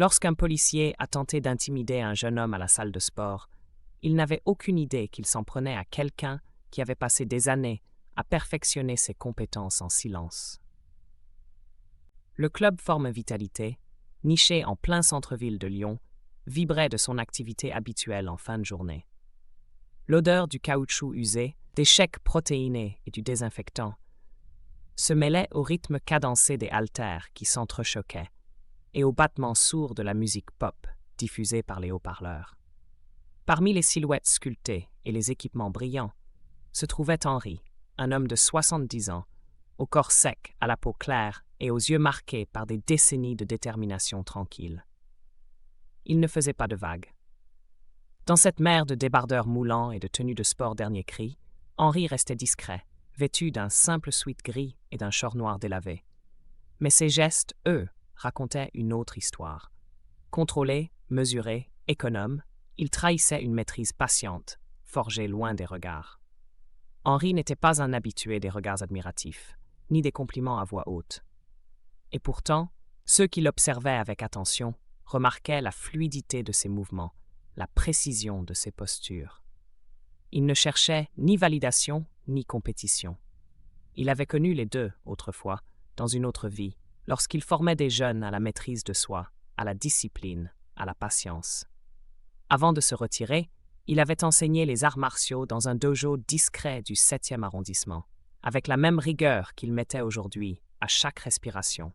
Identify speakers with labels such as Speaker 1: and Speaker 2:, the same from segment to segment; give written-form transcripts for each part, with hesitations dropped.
Speaker 1: Lorsqu'un policier a tenté d'intimider un jeune homme à la salle de sport, il n'avait aucune idée qu'il s'en prenait à quelqu'un qui avait passé des années à perfectionner ses compétences en silence. Le club Forme Vitalité, niché en plein centre-ville de Lyon, vibrait de son activité habituelle en fin de journée. L'odeur du caoutchouc usé, des shakes protéinés et du désinfectant se mêlait au rythme cadencé des haltères qui s'entrechoquaient et au battement sourd de la musique pop diffusée par les haut-parleurs. Parmi les silhouettes sculptées et les équipements brillants se trouvait Henri, un homme de 70 ans, au corps sec, à la peau claire et aux yeux marqués par des décennies de détermination tranquille. Il ne faisait pas de vagues. Dans cette mer de débardeurs moulants et de tenues de sport dernier cri, Henri restait discret, vêtu d'un simple sweat gris et d'un short noir délavé. Mais ses gestes, eux, racontaient une autre histoire. Contrôlé, mesuré, économe, il trahissait une maîtrise patiente, forgée loin des regards. Henri n'était pas un habitué des regards admiratifs, ni des compliments à voix haute. Et pourtant, ceux qui l'observaient avec attention remarquaient la fluidité de ses mouvements, la précision de ses postures. Il ne cherchait ni validation ni compétition. Il avait connu les deux autrefois, dans une autre vie, lorsqu'il formait des jeunes à la maîtrise de soi, à la discipline, à la patience. Avant de se retirer, il avait enseigné les arts martiaux dans un dojo discret du 7e arrondissement, avec la même rigueur qu'il mettait aujourd'hui à chaque respiration,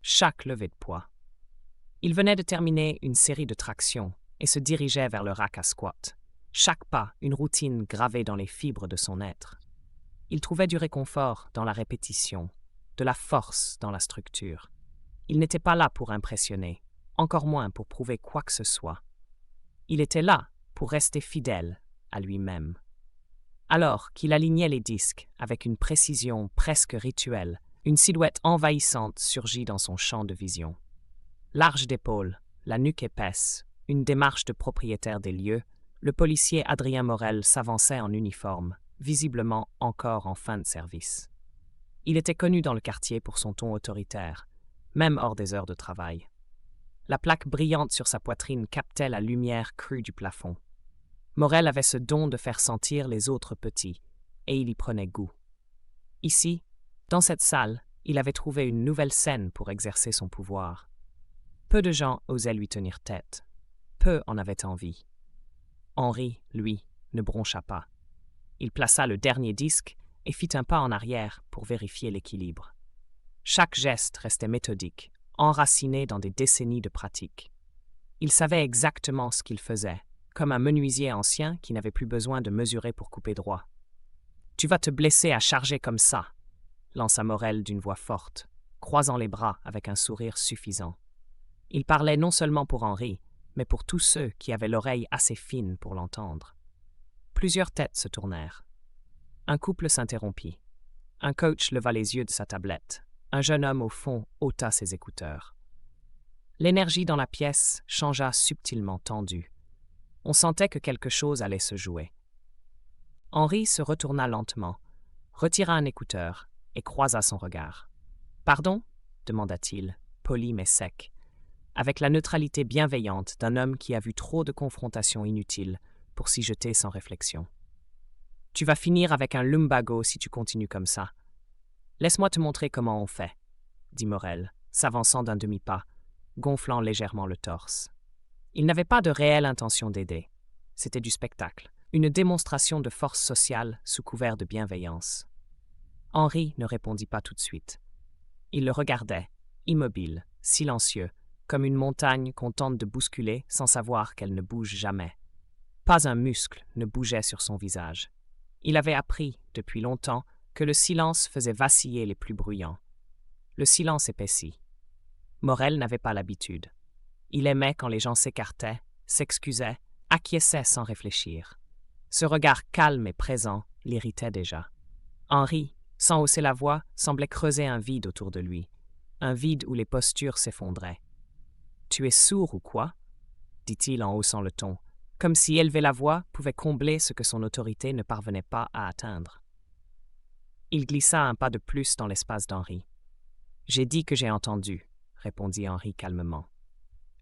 Speaker 1: chaque levée de poids. Il venait de terminer une série de tractions et se dirigeait vers le rack à squat, chaque pas une routine gravée dans les fibres de son être. Il trouvait du réconfort dans la répétition, de la force dans la structure. Il n'était pas là pour impressionner, encore moins pour prouver quoi que ce soit. Il était là pour rester fidèle à lui-même. Alors qu'il alignait les disques avec une précision presque rituelle, une silhouette envahissante surgit dans son champ de vision. Large d'épaules, la nuque épaisse, une démarche de propriétaire des lieux, le policier Adrien Morel s'avançait en uniforme, visiblement encore en fin de service. Il était connu dans le quartier pour son ton autoritaire, même hors des heures de travail. La plaque brillante sur sa poitrine captait la lumière crue du plafond. Morel avait ce don de faire sentir les autres petits, et il y prenait goût. Ici, dans cette salle, il avait trouvé une nouvelle scène pour exercer son pouvoir. Peu de gens osaient lui tenir tête. Peu en avaient envie. Henri, lui, ne broncha pas. Il plaça le dernier disque et fit un pas en arrière pour vérifier l'équilibre. Chaque geste restait méthodique, enraciné dans des décennies de pratique. Il savait exactement ce qu'il faisait, comme un menuisier ancien qui n'avait plus besoin de mesurer pour couper droit. « Tu vas te blesser à charger comme ça », lança Morel d'une voix forte, croisant les bras avec un sourire suffisant. Il parlait non seulement pour Henri, mais pour tous ceux qui avaient l'oreille assez fine pour l'entendre. Plusieurs têtes se tournèrent. Un couple s'interrompit. Un coach leva les yeux de sa tablette. Un jeune homme au fond ôta ses écouteurs. L'énergie dans la pièce changea subtilement tendue. On sentait que quelque chose allait se jouer. Henri se retourna lentement, retira un écouteur et croisa son regard. « Pardon ?» demanda-t-il, poli mais sec, avec la neutralité bienveillante d'un homme qui a vu trop de confrontations inutiles pour s'y jeter sans réflexion. « Tu vas finir avec un lumbago si tu continues comme ça. Laisse-moi te montrer comment on fait, » dit Morel, s'avançant d'un demi-pas, gonflant légèrement le torse. Il n'avait pas de réelle intention d'aider. C'était du spectacle, une démonstration de force sociale sous couvert de bienveillance. Henri ne répondit pas tout de suite. Il le regardait, immobile, silencieux, comme une montagne qu'on tente de bousculer sans savoir qu'elle ne bouge jamais. Pas un muscle ne bougeait sur son visage. Il avait appris, depuis longtemps, que le silence faisait vaciller les plus bruyants. Le silence épaissit. Morel n'avait pas l'habitude. Il aimait quand les gens s'écartaient, s'excusaient, acquiesçaient sans réfléchir. Ce regard calme et présent l'irritait déjà. Henri, sans hausser la voix, semblait creuser un vide autour de lui, un vide où les postures s'effondraient. « Tu es sourd ou quoi ?» dit-il en haussant le ton, comme si élever la voix pouvait combler ce que son autorité ne parvenait pas à atteindre. Il glissa un pas de plus dans l'espace d'Henri. « J'ai dit que j'ai entendu », répondit Henri calmement.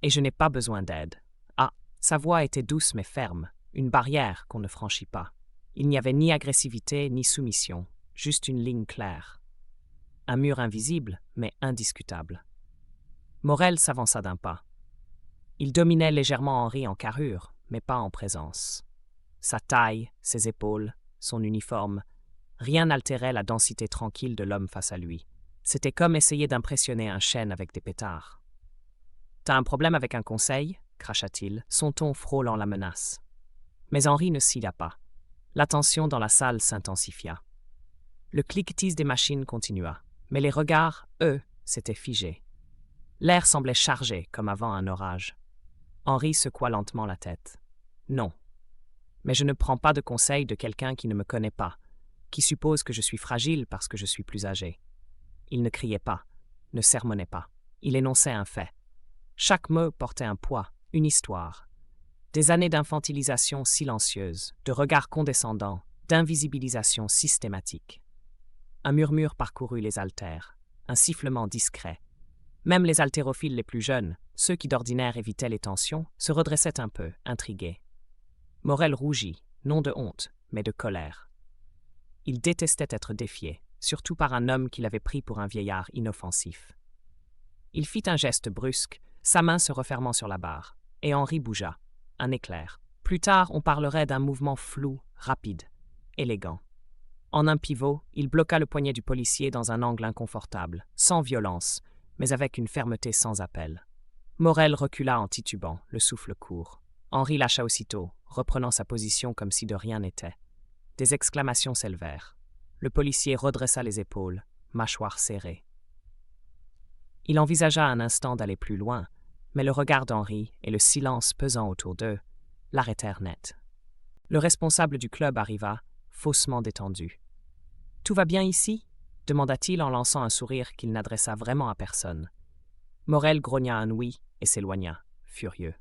Speaker 1: Et je n'ai pas besoin d'aide. Ah, sa voix était douce mais ferme, une barrière qu'on ne franchit pas. Il n'y avait ni agressivité ni soumission, juste une ligne claire. Un mur invisible, mais indiscutable. Morel s'avança d'un pas. Il dominait légèrement Henri en carrure, mais pas en présence. Sa taille, ses épaules, son uniforme, rien n'altérait la densité tranquille de l'homme face à lui. C'était comme essayer d'impressionner un chêne avec des pétards. « T'as un problème avec un conseil ?» cracha-t-il, son ton frôlant la menace. Mais Henri ne céda pas. La tension dans la salle s'intensifia. Le cliquetis des machines continua, mais les regards, eux, s'étaient figés. L'air semblait chargé, comme avant un orage. Henri secoua lentement la tête. « Non. Mais je ne prends pas de conseil de quelqu'un qui ne me connaît pas, qui suppose que je suis fragile parce que je suis plus âgé. » Il ne criait pas, ne sermonnait pas. Il énonçait un fait. Chaque mot portait un poids, une histoire. Des années d'infantilisation silencieuse, de regards condescendants, d'invisibilisation systématique. Un murmure parcourut les haltères, un sifflement discret. Même les haltérophiles les plus jeunes, ceux qui d'ordinaire évitaient les tensions, se redressaient un peu, intrigués. Morel rougit, non de honte, mais de colère. Il détestait être défié, surtout par un homme qu'il avait pris pour un vieillard inoffensif. Il fit un geste brusque, sa main se refermant sur la barre, et Henri bougea, un éclair. Plus tard, on parlerait d'un mouvement flou, rapide, élégant. En un pivot, il bloqua le poignet du policier dans un angle inconfortable, sans violence, mais avec une fermeté sans appel. Morel recula en titubant, le souffle court. Henri lâcha aussitôt, reprenant sa position comme si de rien n'était. Des exclamations s'élevèrent. Le policier redressa les épaules, mâchoire serrée. Il envisagea un instant d'aller plus loin, mais le regard d'Henri et le silence pesant autour d'eux l'arrêtèrent net. Le responsable du club arriva, faussement détendu. « Tout va bien ici ?» demanda-t-il en lançant un sourire qu'il n'adressa vraiment à personne. Morel grogna un oui et s'éloigna, furieux.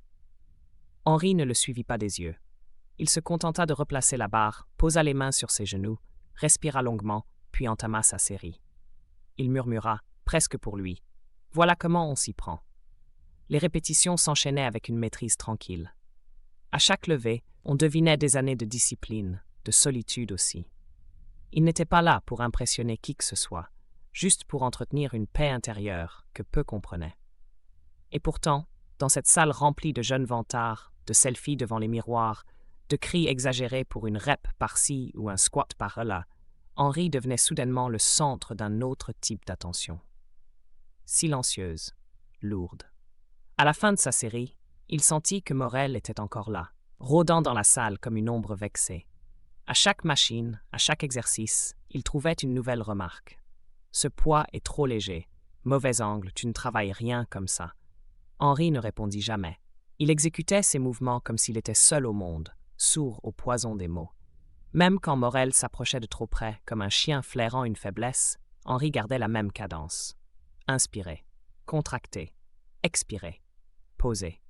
Speaker 1: Henri ne le suivit pas des yeux. Il se contenta de replacer la barre, posa les mains sur ses genoux, respira longuement, puis entama sa série. Il murmura, presque pour lui, « Voilà comment on s'y prend. » Les répétitions s'enchaînaient avec une maîtrise tranquille. À chaque levée, on devinait des années de discipline, de solitude aussi. Il n'était pas là pour impressionner qui que ce soit, juste pour entretenir une paix intérieure que peu comprenaient. Et pourtant, dans cette salle remplie de jeunes vantards, de selfies devant les miroirs, de cris exagérés pour une rep par-ci ou un squat par-là, Henri devenait soudainement le centre d'un autre type d'attention. Silencieuse, lourde. À la fin de sa série, il sentit que Morel était encore là, rôdant dans la salle comme une ombre vexée. À chaque machine, à chaque exercice, il trouvait une nouvelle remarque. « Ce poids est trop léger. Mauvais angle, tu ne travailles rien comme ça. » Henri ne répondit jamais. Il exécutait ses mouvements comme s'il était seul au monde, sourd au poison des mots. Même quand Morel s'approchait de trop près, comme un chien flairant une faiblesse, Henri gardait la même cadence. Inspirer, contracter, expirer, poser.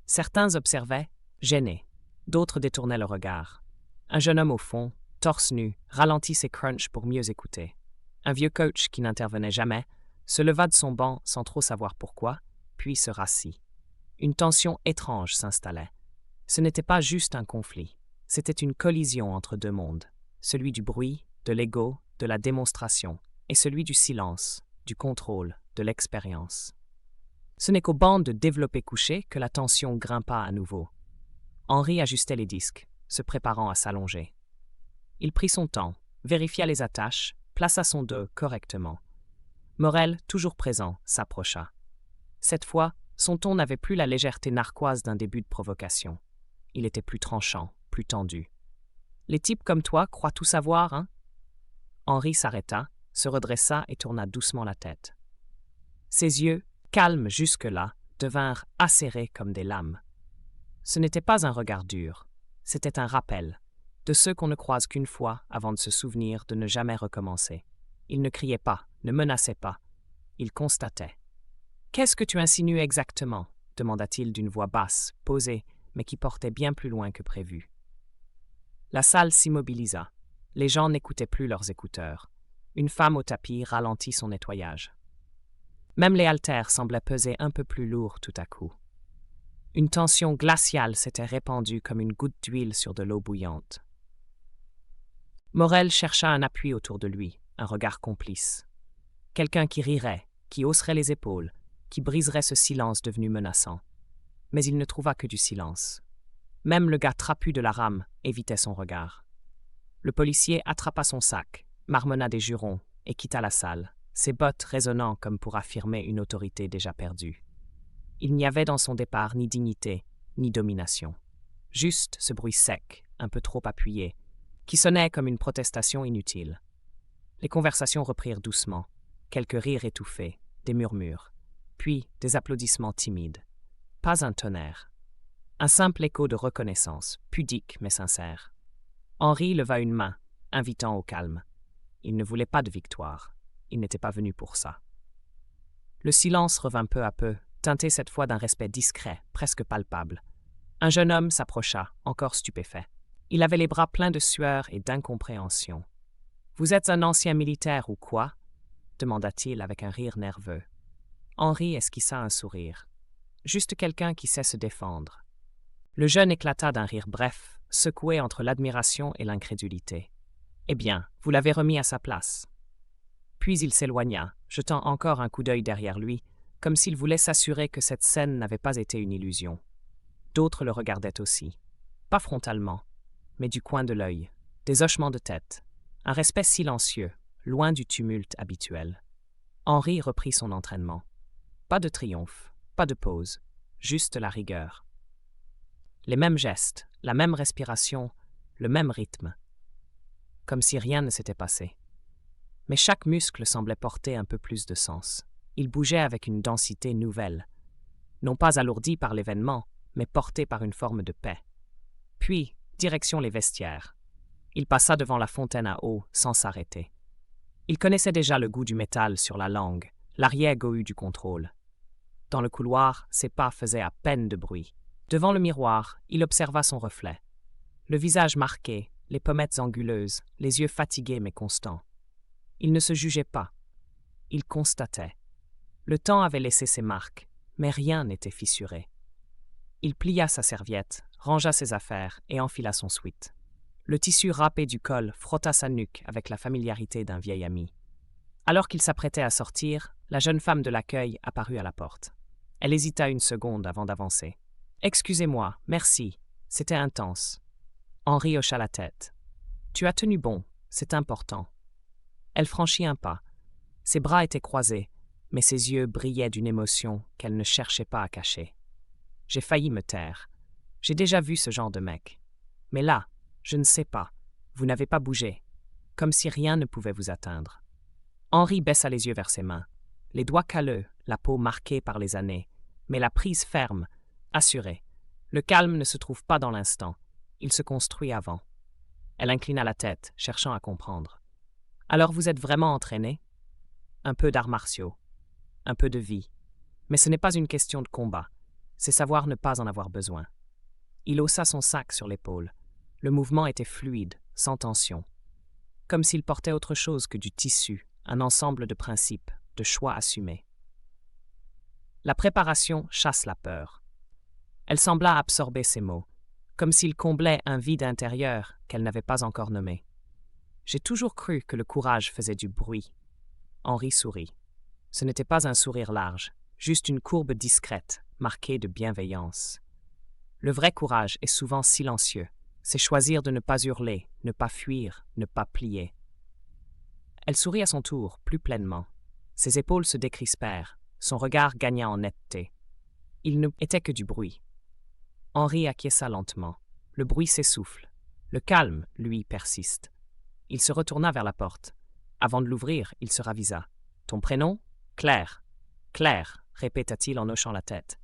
Speaker 1: Certains observaient, gênés. D'autres détournaient le regard. Un jeune homme au fond, torse nu, ralentit ses crunchs pour mieux écouter. Un vieux coach qui n'intervenait jamais se leva de son banc sans trop savoir pourquoi, puis se rassit. Une tension étrange s'installait. Ce n'était pas juste un conflit, c'était une collision entre deux mondes, celui du bruit, de l'ego, de la démonstration, et celui du silence, du contrôle, de l'expérience. Ce n'est qu'au banc de développé couché que la tension grimpa à nouveau. Henri ajustait les disques, se préparant à s'allonger. Il prit son temps, vérifia les attaches, plaça son dos correctement. Morel, toujours présent, s'approcha. Cette fois, son ton n'avait plus la légèreté narquoise d'un début de provocation. Il était plus tranchant, plus tendu. « Les types comme toi croient tout savoir, hein ?» Henri s'arrêta, se redressa et tourna doucement la tête. Ses yeux, calmes jusque-là, devinrent acérés comme des lames. Ce n'était pas un regard dur, c'était un rappel, de ceux qu'on ne croise qu'une fois avant de se souvenir de ne jamais recommencer. Il ne criait pas, ne menaçait pas, il constatait. « Qu'est-ce que tu insinues exactement ?» demanda-t-il d'une voix basse, posée, mais qui portait bien plus loin que prévu. La salle s'immobilisa. Les gens n'écoutaient plus leurs écouteurs. Une femme au tapis ralentit son nettoyage. « Même les haltères semblaient peser un peu plus lourd tout à coup. Une tension glaciale s'était répandue comme une goutte d'huile sur de l'eau bouillante. Morel chercha un appui autour de lui, un regard complice. Quelqu'un qui rirait, qui hausserait les épaules, qui briserait ce silence devenu menaçant. Mais il ne trouva que du silence. Même le gars trapu de la rame évitait son regard. Le policier attrapa son sac, marmonna des jurons et quitta la salle, ses bottes résonnant comme pour affirmer une autorité déjà perdue. Il n'y avait dans son départ ni dignité, ni domination. Juste ce bruit sec, un peu trop appuyé, qui sonnait comme une protestation inutile. Les conversations reprirent doucement, quelques rires étouffés, des murmures, puis des applaudissements timides. Pas un tonnerre. Un simple écho de reconnaissance, pudique mais sincère. Henri leva une main, invitant au calme. Il ne voulait pas de victoire. Il n'était pas venu pour ça. Le silence revint peu à peu, teinté cette fois d'un respect discret, presque palpable. Un jeune homme s'approcha, encore stupéfait. Il avait les bras pleins de sueur et d'incompréhension. « Vous êtes un ancien militaire ou quoi ?» demanda-t-il avec un rire nerveux. Henri esquissa un sourire. Juste quelqu'un qui sait se défendre. Le jeune éclata d'un rire bref, secoué entre l'admiration et l'incrédulité. « Eh bien, vous l'avez remis à sa place. » Puis il s'éloigna, jetant encore un coup d'œil derrière lui, comme s'il voulait s'assurer que cette scène n'avait pas été une illusion. D'autres le regardaient aussi. Pas frontalement, mais du coin de l'œil, des hochements de tête, un respect silencieux, loin du tumulte habituel. Henri reprit son entraînement. Pas de triomphe, pas de pause, juste la rigueur. Les mêmes gestes, la même respiration, le même rythme. Comme si rien ne s'était passé. Mais chaque muscle semblait porter un peu plus de sens. Il bougeait avec une densité nouvelle, non pas alourdi par l'événement, mais porté par une forme de paix. Puis, direction les vestiaires. Il passa devant la fontaine à eau sans s'arrêter. Il connaissait déjà le goût du métal sur la langue, l'arrière-goût du contrôle. Dans le couloir, ses pas faisaient à peine de bruit. Devant le miroir, il observa son reflet. Le visage marqué, les pommettes anguleuses, les yeux fatigués mais constants. Il ne se jugeait pas. Il constatait. Le temps avait laissé ses marques, mais rien n'était fissuré. Il plia sa serviette, rangea ses affaires et enfila son sweat. Le tissu râpé du col frotta sa nuque avec la familiarité d'un vieil ami. Alors qu'il s'apprêtait à sortir, la jeune femme de l'accueil apparut à la porte. Elle hésita une seconde avant d'avancer. « Excusez-moi, merci, c'était intense. » Henri hocha la tête. « Tu as tenu bon, c'est important. » Elle franchit un pas. Ses bras étaient croisés, mais ses yeux brillaient d'une émotion qu'elle ne cherchait pas à cacher. J'ai failli me taire. J'ai déjà vu ce genre de mec. Mais là, je ne sais pas. Vous n'avez pas bougé. Comme si rien ne pouvait vous atteindre. Henri baissa les yeux vers ses mains. Les doigts calleux, la peau marquée par les années, mais la prise ferme, assurée. Le calme ne se trouve pas dans l'instant. Il se construit avant. Elle inclina la tête, cherchant à comprendre. Alors vous êtes vraiment entraîné? Un peu d'arts martiaux, un peu de vie. Mais ce n'est pas une question de combat, c'est savoir ne pas en avoir besoin. Il haussa son sac sur l'épaule. Le mouvement était fluide, sans tension. Comme s'il portait autre chose que du tissu, un ensemble de principes, de choix assumés. La préparation chasse la peur. Elle sembla absorber ses mots, comme s'il comblait un vide intérieur qu'elle n'avait pas encore nommé. J'ai toujours cru que le courage faisait du bruit. Henri sourit. Ce n'était pas un sourire large, juste une courbe discrète, marquée de bienveillance. Le vrai courage est souvent silencieux. C'est choisir de ne pas hurler, ne pas fuir, ne pas plier. Elle sourit à son tour, plus pleinement. Ses épaules se décrispèrent, son regard gagna en netteté. Il ne était que du bruit. Henri acquiesça lentement. Le bruit s'essouffle. Le calme, lui, persiste. Il se retourna vers la porte. Avant de l'ouvrir, il se ravisa. « Ton prénom ? Claire. »« Claire », répéta-t-il en hochant la tête.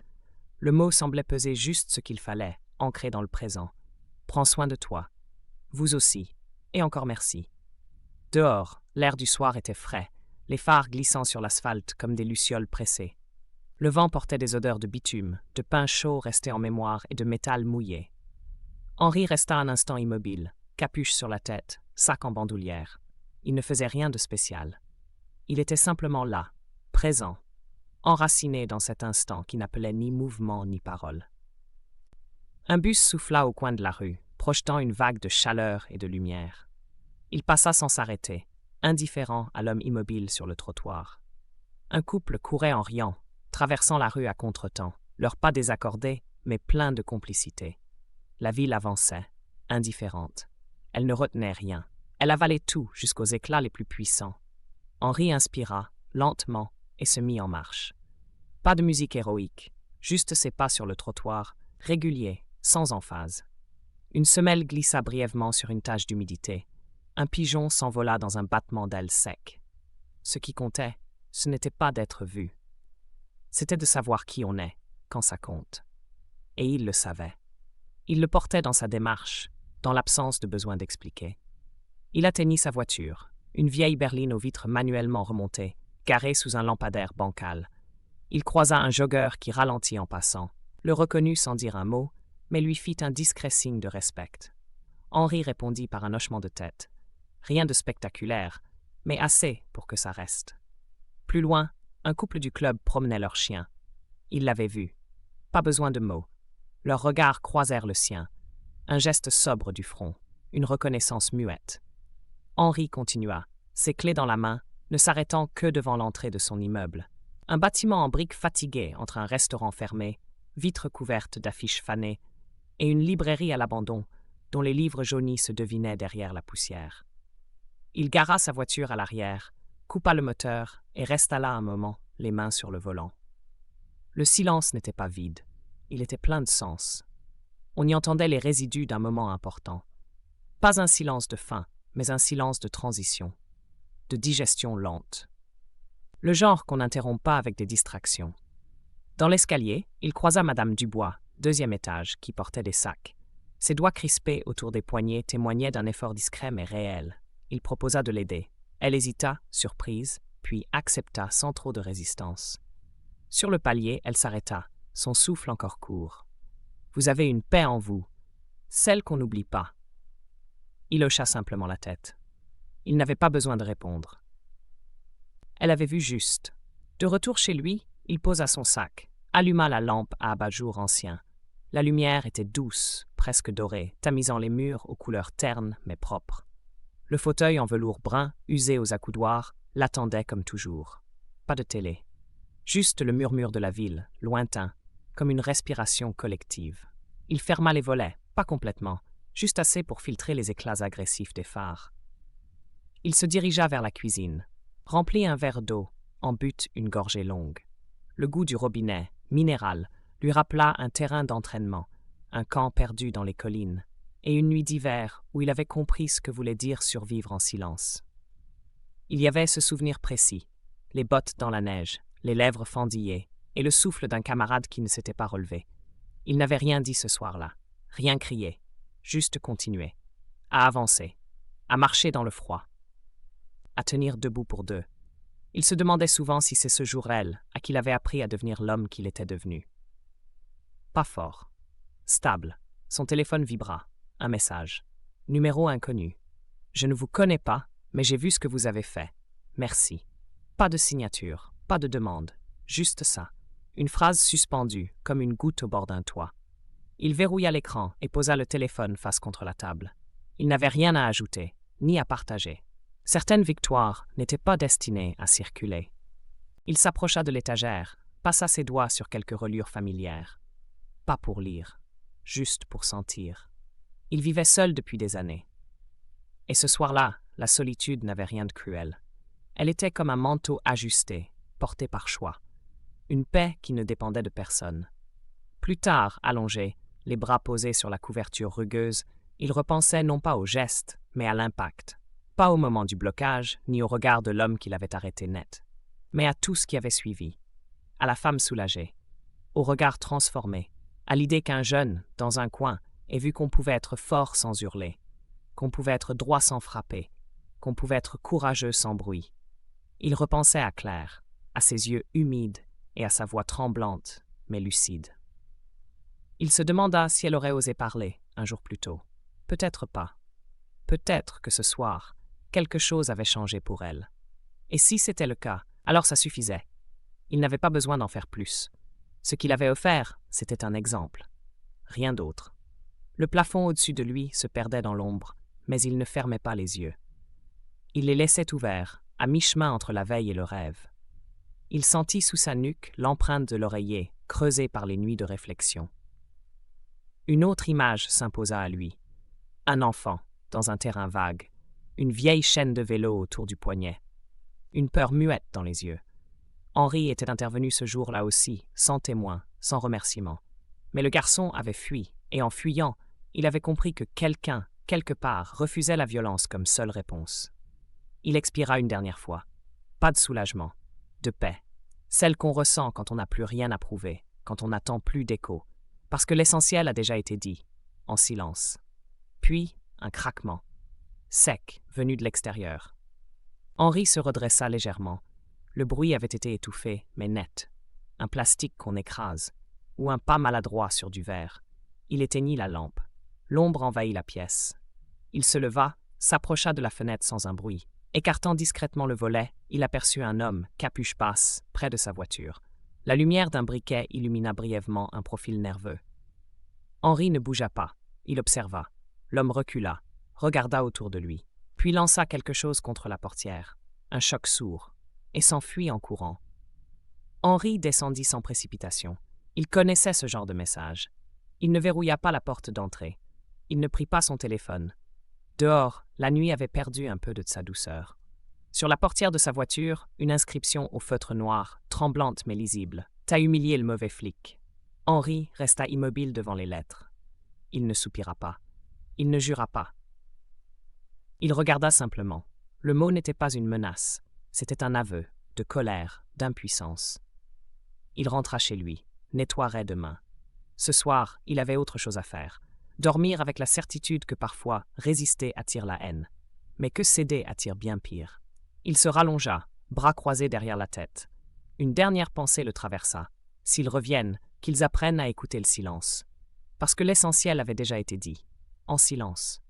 Speaker 1: Le mot semblait peser juste ce qu'il fallait, ancré dans le présent. « Prends soin de toi. Vous aussi. Et encore merci. » Dehors, l'air du soir était frais, les phares glissant sur l'asphalte comme des lucioles pressées. Le vent portait des odeurs de bitume, de pain chaud resté en mémoire et de métal mouillé. Henri resta un instant immobile, capuche sur la tête, sac en bandoulière. Il ne faisait rien de spécial. Il était simplement là, présent. enraciné dans cet instant qui n'appelait ni mouvement ni parole. Un bus souffla au coin de la rue, projetant une vague de chaleur et de lumière. Il passa sans s'arrêter, indifférent à l'homme immobile sur le trottoir. Un couple courait en riant, traversant la rue à contretemps, leurs pas désaccordés, mais pleins de complicité. La ville avançait, indifférente. Elle ne retenait rien. Elle avalait tout jusqu'aux éclats les plus puissants. Henri inspira, lentement, et se mit en marche. Pas de musique héroïque, juste ses pas sur le trottoir, réguliers, sans emphase. Une semelle glissa brièvement sur une tache d'humidité. Un pigeon s'envola dans un battement d'ailes sec. Ce qui comptait, ce n'était pas d'être vu. C'était de savoir qui on est, quand ça compte. Et il le savait. Il le portait dans sa démarche, dans l'absence de besoin d'expliquer. Il atteignit sa voiture, une vieille berline aux vitres manuellement remontées, garée sous un lampadaire bancal. Il croisa un joggeur qui ralentit en passant, le reconnut sans dire un mot, mais lui fit un discret signe de respect. Henri répondit par un hochement de tête. Rien de spectaculaire, mais assez pour que ça reste. Plus loin, un couple du club promenait leur chien. Il l'avait vu. Pas besoin de mots. Leurs regards croisèrent le sien. Un geste sobre du front, une reconnaissance muette. Henri continua, ses clés dans la main, ne s'arrêtant que devant l'entrée de son immeuble. Un bâtiment en briques fatigué entre un restaurant fermé, vitres couvertes d'affiches fanées, et une librairie à l'abandon, dont les livres jaunis se devinaient derrière la poussière. Il gara sa voiture à l'arrière, coupa le moteur et resta là un moment, les mains sur le volant. Le silence n'était pas vide, il était plein de sens. On y entendait les résidus d'un moment important. Pas un silence de fin, mais un silence de transition, de digestion lente. Le genre qu'on n'interrompt pas avec des distractions. Dans l'escalier, il croisa Madame Dubois, 2e étage, qui portait des sacs. Ses doigts crispés autour des poignets témoignaient d'un effort discret mais réel. Il proposa de l'aider. Elle hésita, surprise, puis accepta sans trop de résistance. Sur le palier, elle s'arrêta, son souffle encore court. « Vous avez une paix en vous, celle qu'on n'oublie pas. » Il hocha simplement la tête. Il n'avait pas besoin de répondre. Elle avait vu juste. De retour chez lui, il posa son sac, alluma la lampe à abat-jour ancien. La lumière était douce, presque dorée, tamisant les murs aux couleurs ternes mais propres. Le fauteuil en velours brun, usé aux accoudoirs, l'attendait comme toujours. Pas de télé. Juste le murmure de la ville, lointain, comme une respiration collective. Il ferma les volets, pas complètement, juste assez pour filtrer les éclats agressifs des phares. Il se dirigea vers la cuisine, remplit un verre d'eau, en but une gorgée longue. Le goût du robinet, minéral, lui rappela un terrain d'entraînement, un camp perdu dans les collines, et une nuit d'hiver où il avait compris ce que voulait dire survivre en silence. Il y avait ce souvenir précis, les bottes dans la neige, les lèvres fendillées, et le souffle d'un camarade qui ne s'était pas relevé. Il n'avait rien dit ce soir-là, rien crié, juste continué, à avancer, à marcher dans le froid, à tenir debout pour deux. Il se demandait souvent si c'est ce jour-elle à qui il avait appris à devenir l'homme qu'il était devenu. Pas fort, stable, son téléphone vibra, un message. Numéro inconnu. Je ne vous connais pas, mais j'ai vu ce que vous avez fait. Merci. Pas de signature, pas de demande, juste ça. Une phrase suspendue, comme une goutte au bord d'un toit. Il verrouilla l'écran et posa le téléphone face contre la table. Il n'avait rien à ajouter, ni à partager. Certaines victoires n'étaient pas destinées à circuler. Il s'approcha de l'étagère, passa ses doigts sur quelques reliures familières. Pas pour lire, juste pour sentir. Il vivait seul depuis des années. Et ce soir-là, la solitude n'avait rien de cruel. Elle était comme un manteau ajusté, porté par choix. Une paix qui ne dépendait de personne. Plus tard, allongé, les bras posés sur la couverture rugueuse, il repensait non pas au geste, mais à l'impact. Pas au moment du blocage, ni au regard de l'homme qui l'avait arrêté net, mais à tout ce qui avait suivi. À la femme soulagée, au regard transformé, à l'idée qu'un jeune, dans un coin, ait vu qu'on pouvait être fort sans hurler, qu'on pouvait être droit sans frapper, qu'on pouvait être courageux sans bruit. Il repensait à Claire, à ses yeux humides et à sa voix tremblante, mais lucide. Il se demanda si elle aurait osé parler un jour plus tôt. Peut-être pas. Peut-être que ce soir, quelque chose avait changé pour elle. Et si c'était le cas, alors ça suffisait. Il n'avait pas besoin d'en faire plus. Ce qu'il avait offert, c'était un exemple. Rien d'autre. Le plafond au-dessus de lui se perdait dans l'ombre, mais il ne fermait pas les yeux. Il les laissait ouverts, à mi-chemin entre la veille et le rêve. Il sentit sous sa nuque l'empreinte de l'oreiller, creusée par les nuits de réflexion. Une autre image s'imposa à lui. Un enfant, dans un terrain vague, une vieille chaîne de vélo autour du poignet, une peur muette dans les yeux. Henri était intervenu ce jour-là aussi, sans témoin, sans remerciement. Mais le garçon avait fui, et en fuyant, il avait compris que quelqu'un, quelque part, refusait la violence comme seule réponse. Il expira une dernière fois. Pas de soulagement, de paix, celle qu'on ressent quand on n'a plus rien à prouver, quand on n'attend plus d'écho, parce que l'essentiel a déjà été dit, en silence. Puis, un craquement, sec, venu de l'extérieur. Henri se redressa légèrement. Le bruit avait été étouffé, mais net. Un plastique qu'on écrase, ou un pas maladroit sur du verre. Il éteignit la lampe. L'ombre envahit la pièce. Il se leva, s'approcha de la fenêtre sans un bruit. Écartant discrètement le volet, il aperçut un homme, capuche basse, près de sa voiture. La lumière d'un briquet illumina brièvement un profil nerveux. Henri ne bougea pas. Il observa. L'homme recula, regarda autour de lui, puis lança quelque chose contre la portière. Un choc sourd, et s'enfuit en courant. Henri descendit sans précipitation. Il connaissait ce genre de message. Il ne verrouilla pas la porte d'entrée. Il ne prit pas son téléphone. Dehors, la nuit avait perdu un peu de sa douceur. Sur la portière de sa voiture, une inscription au feutre noir, tremblante mais lisible. « T'as humilié le mauvais flic. » Henri resta immobile devant les lettres. Il ne soupira pas. Il ne jura pas. Il regarda simplement. Le mot n'était pas une menace. C'était un aveu, de colère, d'impuissance. Il rentra chez lui, nettoierait demain. Ce soir, il avait autre chose à faire. Dormir avec la certitude que parfois, résister attire la haine. Mais que céder attire bien pire. Il se rallongea, bras croisés derrière la tête. Une dernière pensée le traversa. S'ils reviennent, qu'ils apprennent à écouter le silence. Parce que l'essentiel avait déjà été dit. En silence.